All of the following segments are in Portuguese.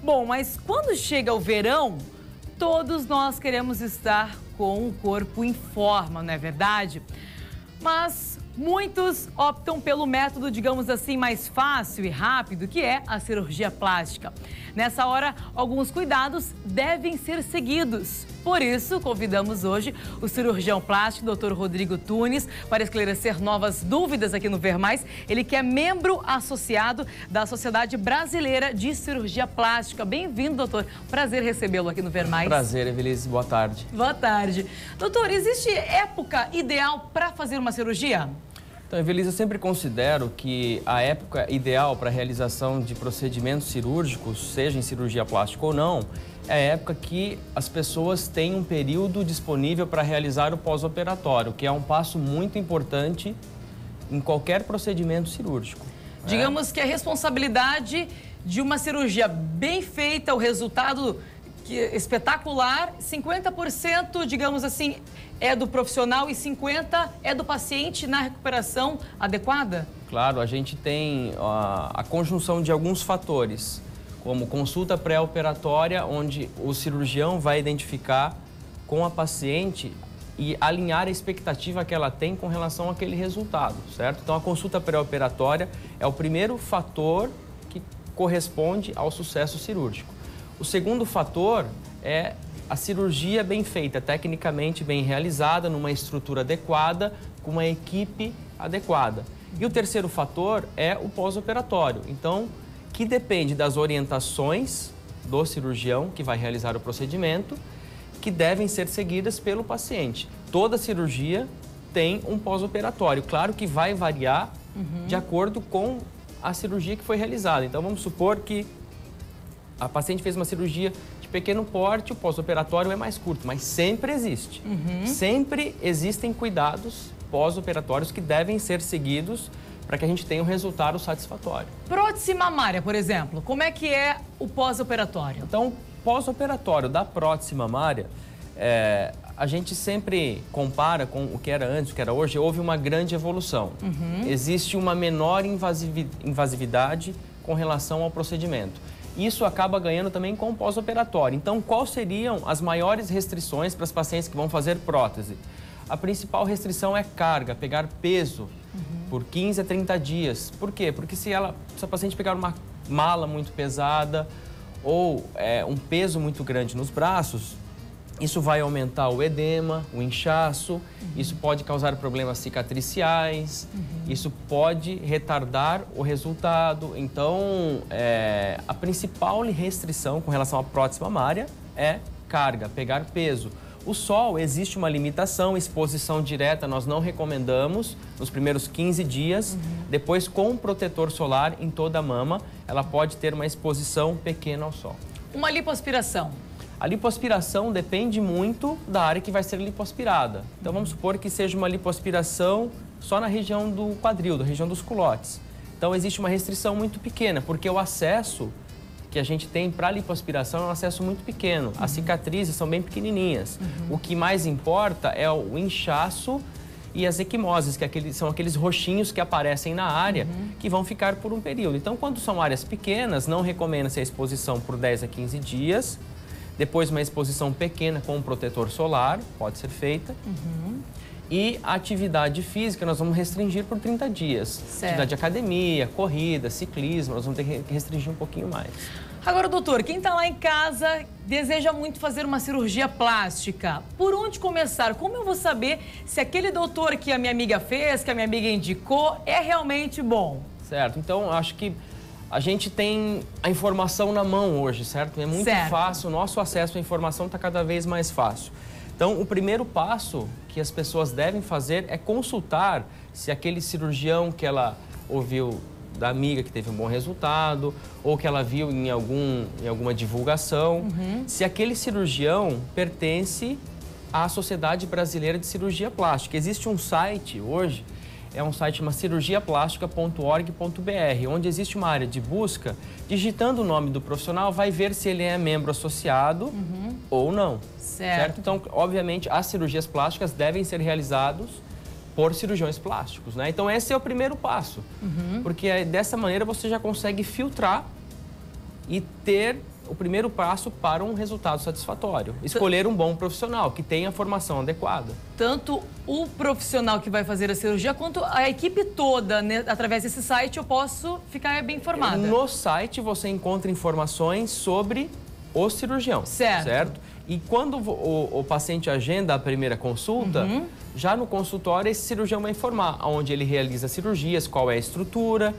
Bom, mas quando chega o verão, todos nós queremos estar com o corpo em forma, não é verdade? Mas muitos optam pelo método, digamos assim, mais fácil e rápido, que é a cirurgia plástica. Nessa hora, alguns cuidados devem ser seguidos. Por isso, convidamos hoje o cirurgião plástico, Dr. Rodrigo Tunes, para esclarecer novas dúvidas aqui no Ver Mais. Ele que é membro associado da Sociedade Brasileira de Cirurgia Plástica. Bem-vindo, doutor. Prazer recebê-lo aqui no Ver Mais. Prazer, Evelise. Boa tarde. Boa tarde. Doutor, existe época ideal para fazer uma cirurgia? Então, Evelise, eu sempre considero que a época ideal para a realização de procedimentos cirúrgicos, seja em cirurgia plástica ou não, é a época que as pessoas têm um período disponível para realizar o pós-operatório, que é um passo muito importante em qualquer procedimento cirúrgico. Digamos que a responsabilidade de uma cirurgia bem feita, o resultado espetacular, 50%, digamos assim, é do profissional e 50% é do paciente na recuperação adequada? Claro, a gente tem a conjunção de alguns fatores, como consulta pré-operatória, onde o cirurgião vai identificar com a paciente e alinhar a expectativa que ela tem com relação àquele resultado, certo? Então, a consulta pré-operatória é o primeiro fator que corresponde ao sucesso cirúrgico. O segundo fator é a cirurgia bem feita, tecnicamente bem realizada, numa estrutura adequada, com uma equipe adequada. E o terceiro fator é o pós-operatório, então, que depende das orientações do cirurgião que vai realizar o procedimento, que devem ser seguidas pelo paciente. Toda cirurgia tem um pós-operatório, claro que vai variar de acordo com a cirurgia que foi realizada. Então, vamos supor que a paciente fez uma cirurgia de pequeno porte, o pós-operatório é mais curto, mas sempre existe. Sempre existem cuidados pós-operatórios que devem ser seguidos para que a gente tenha um resultado satisfatório. Prótese mamária, por exemplo, como é que é o pós-operatório? Então, pós-operatório da prótese mamária, a gente sempre compara com o que era antes, o que era hoje, houve uma grande evolução. Existe uma menor invasividade com relação ao procedimento. Isso acaba ganhando também com o pós-operatório. Então, quais seriam as maiores restrições para as pacientes que vão fazer prótese? A principal restrição é carga, pegar peso por 15 a 30 dias. Por quê? Porque se a paciente pegar uma mala muito pesada ou um peso muito grande nos braços, isso vai aumentar o edema, o inchaço, isso pode causar problemas cicatriciais, isso pode retardar o resultado. Então, a principal restrição com relação à prótese mamária é carga, pegar peso. O sol, existe uma limitação, exposição direta nós não recomendamos nos primeiros 15 dias. Depois, com protetor solar em toda a mama, ela pode ter uma exposição pequena ao sol. Uma lipoaspiração. A lipoaspiração depende muito da área que vai ser lipoaspirada. Então, vamos supor que seja uma lipoaspiração só na região do quadril, da região dos culotes. Então, existe uma restrição muito pequena, porque o acesso que a gente tem para a lipoaspiração é um acesso muito pequeno. As cicatrizes são bem pequenininhas. O que mais importa é o inchaço e as equimoses, que são aqueles roxinhos que aparecem na área, que vão ficar por um período. Então, quando são áreas pequenas, não recomenda-se a exposição por 10 a 15 dias. Depois, uma exposição pequena com um protetor solar, pode ser feita. E a atividade física, nós vamos restringir por 30 dias. Certo. Atividade de academia, corrida, ciclismo, nós vamos ter que restringir um pouquinho mais. Agora, doutor, quem está lá em casa deseja muito fazer uma cirurgia plástica, por onde começar? Como eu vou saber se aquele doutor que a minha amiga fez, que a minha amiga indicou, é realmente bom? Certo, então acho que a gente tem a informação na mão hoje, certo? É muito fácil, o nosso acesso à informação está cada vez mais fácil. Então, o primeiro passo que as pessoas devem fazer é consultar se aquele cirurgião que ela ouviu da amiga que teve um bom resultado ou que ela viu em alguma divulgação, se aquele cirurgião pertence à Sociedade Brasileira de Cirurgia Plástica. Existe um site hoje, é um site chamado cirurgiaplastica.org.br, onde existe uma área de busca. Digitando o nome do profissional, vai ver se ele é membro associado ou não. Certo? Então, obviamente, as cirurgias plásticas devem ser realizadas por cirurgiões plásticos, né? Então, esse é o primeiro passo, porque dessa maneira você já consegue filtrar e ter o primeiro passo para um resultado satisfatório. Escolher um bom profissional que tenha a formação adequada. Tanto o profissional que vai fazer a cirurgia, quanto a equipe toda, né? Através desse site eu posso ficar bem informada. No site você encontra informações sobre o cirurgião, certo? E quando o paciente agenda a primeira consulta, já no consultório esse cirurgião vai informar onde ele realiza cirurgias, qual é a estrutura,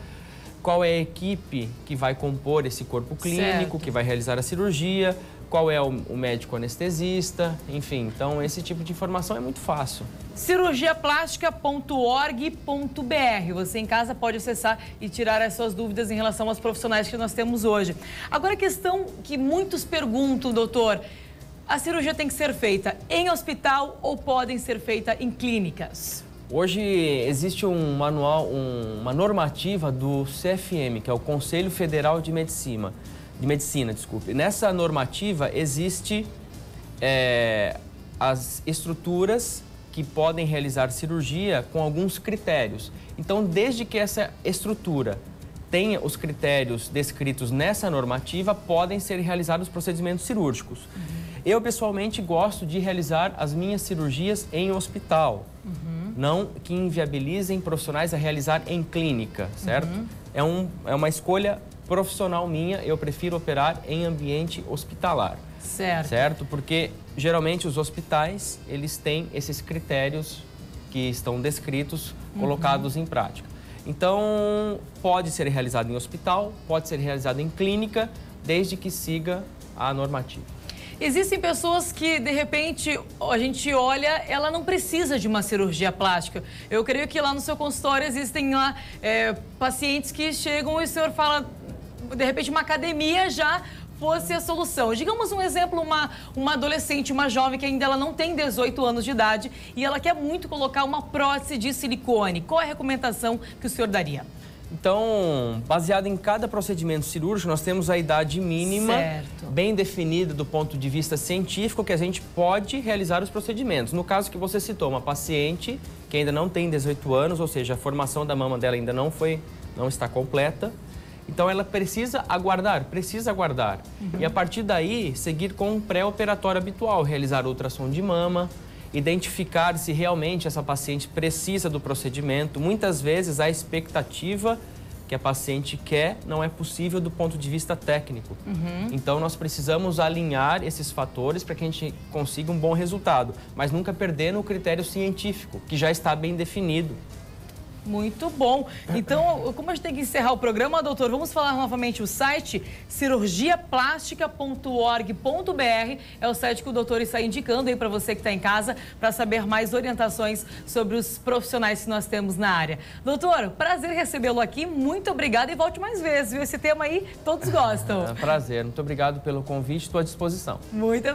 qual é a equipe que vai compor esse corpo clínico, que vai realizar a cirurgia, qual é o médico anestesista, enfim. Então, esse tipo de informação é muito fácil. cirurgiaplástica.org.br. Você em casa pode acessar e tirar as suas dúvidas em relação aos profissionais que nós temos hoje. Agora, a questão que muitos perguntam, doutor, a cirurgia tem que ser feita em hospital ou podem ser feita em clínicas? Hoje existe um manual, uma normativa do CFM, que é o Conselho Federal de Medicina. Nessa normativa existe as estruturas que podem realizar cirurgia com alguns critérios. Então, desde que essa estrutura tenha os critérios descritos nessa normativa, podem ser realizados procedimentos cirúrgicos. Eu, pessoalmente, gosto de realizar as minhas cirurgias em hospital. Não que inviabilizem profissionais a realizar em clínica, certo? É uma escolha profissional minha, eu prefiro operar em ambiente hospitalar. Certo? Porque, geralmente, os hospitais, eles têm esses critérios que estão descritos, colocados em prática. Então, pode ser realizado em hospital, pode ser realizado em clínica, desde que siga a normativa. Existem pessoas que, de repente, a gente olha, ela não precisa de uma cirurgia plástica. Eu creio que lá no seu consultório existem lá pacientes que chegam e o senhor fala, de repente, uma academia já fosse a solução. Digamos um exemplo, uma adolescente, uma jovem que ainda ela não tem 18 anos de idade e ela quer muito colocar uma prótese de silicone. Qual é a recomendação que o senhor daria? Então, baseado em cada procedimento cirúrgico, nós temos a idade mínima bem definida do ponto de vista científico que a gente pode realizar os procedimentos. No caso que você citou, uma paciente que ainda não tem 18 anos, ou seja, a formação da mama dela ainda não está completa. Então, ela precisa aguardar. E a partir daí, seguir com um pré-operatório habitual, realizar ultrassom de mama, identificar se realmente essa paciente precisa do procedimento. Muitas vezes a expectativa que a paciente quer não é possível do ponto de vista técnico. Então nós precisamos alinhar esses fatores para que a gente consiga um bom resultado, mas nunca perdendo o critério científico, que já está bem definido. Muito bom. Então, como a gente tem que encerrar o programa, doutor, vamos falar novamente o site cirurgiaplástica.org.br. É o site que o doutor está indicando aí para você que está em casa, para saber mais orientações sobre os profissionais que nós temos na área. Doutor, prazer recebê-lo aqui. Muito obrigada e volte mais vezes, viu? Esse tema aí todos gostam. Prazer. Muito obrigado pelo convite. Estou à disposição. Muito